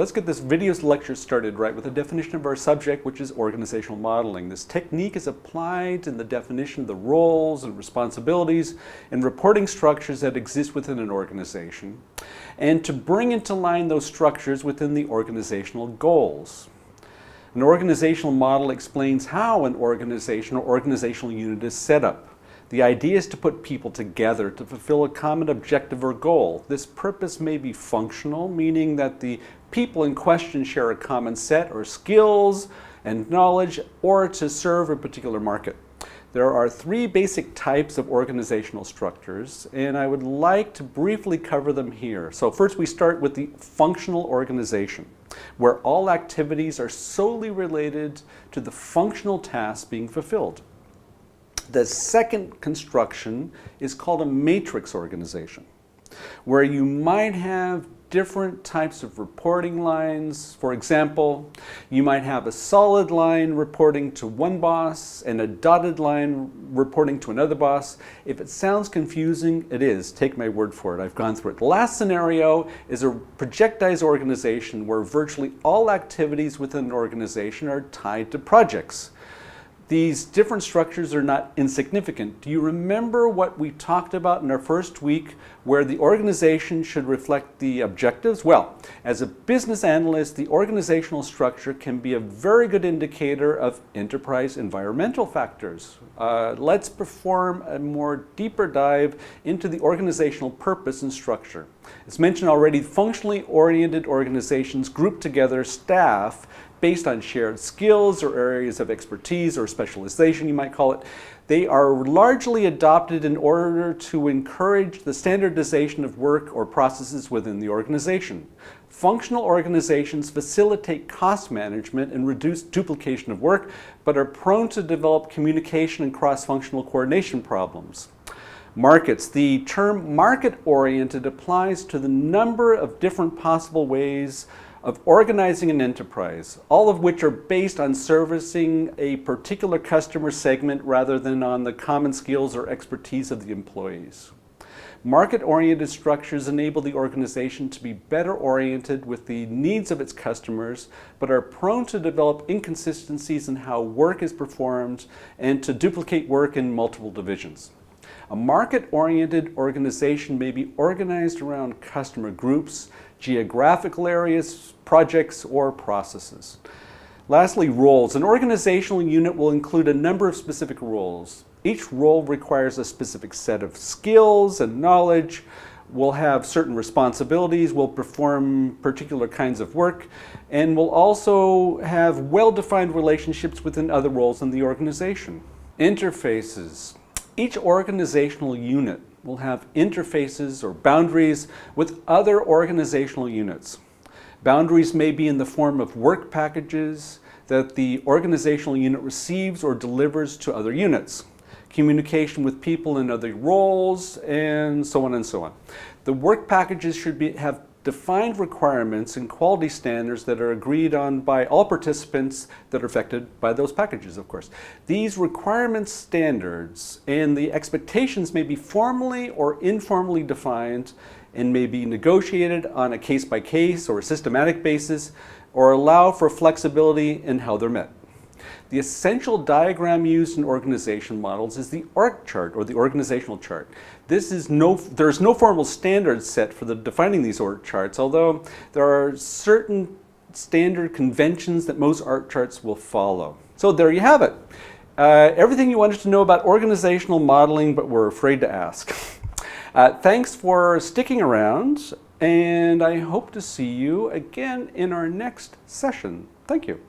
let's get this video lecture started right with a definition of our subject, which is organizational modeling. This technique is applied in the definition of the roles and responsibilities and reporting structures that exist within an organization, and to bring into line those structures within the organizational goals. An organizational model explains how an organization or organizational unit is set up. The idea is to put people together to fulfill a common objective or goal. This purpose may be functional, meaning that the people in question share a common set or skills and knowledge, or to serve a particular market. There are three basic types of organizational structures, and I would like to briefly cover them here. So first we start with the functional organization, where all activities are solely related to the functional tasks being fulfilled. The second construction is called a matrix organization, where you might have different types of reporting lines. For example, you might have a solid line reporting to one boss and a dotted line reporting to another boss. If it sounds confusing, it is. Take my word for it. I've gone through it. The last scenario is a projectized organization where virtually all activities within an organization are tied to projects. These different structures are not insignificant. Do you remember what we talked about in our first week where the organization should reflect the objectives? Well, as a business analyst, the organizational structure can be a very good indicator of enterprise environmental factors. Let's perform a more deeper dive into the organizational purpose and structure. As mentioned already, functionally oriented organizations group together staff based on shared skills or areas of expertise or specialization, you might call it. They are largely adopted in order to encourage the standardization of work or processes within the organization. Functional organizations facilitate cost management and reduce duplication of work, but are prone to develop communication and cross-functional coordination problems. Markets. The term market-oriented applies to the number of different possible ways of organizing an enterprise, all of which are based on servicing a particular customer segment rather than on the common skills or expertise of the employees. Market-oriented structures enable the organization to be better oriented with the needs of its customers, but are prone to develop inconsistencies in how work is performed and to duplicate work in multiple divisions. A market-oriented organization may be organized around customer groups, geographical areas, projects, or processes. Lastly, roles. An organizational unit will include a number of specific roles. Each role requires a specific set of skills and knowledge, will have certain responsibilities, will perform particular kinds of work, and will also have well-defined relationships within other roles in the organization. Interfaces. Each organizational unit will have interfaces or boundaries with other organizational units. Boundaries may be in the form of work packages that the organizational unit receives or delivers to other units, communication with people in other roles, and so on and so on. The work packages should have defined requirements and quality standards that are agreed on by all participants that are affected by those packages, of course. These requirements, standards, and the expectations may be formally or informally defined and may be negotiated on a case-by-case or a systematic basis, or allow for flexibility in how they're met. The essential diagram used in organization models is the org chart, or the organizational chart. There's no formal standards set for defining these org charts, although there are certain standard conventions that most org charts will follow. So there you have it. Everything you wanted to know about organizational modeling, but were afraid to ask. Thanks for sticking around, and I hope to see you again in our next session. Thank you.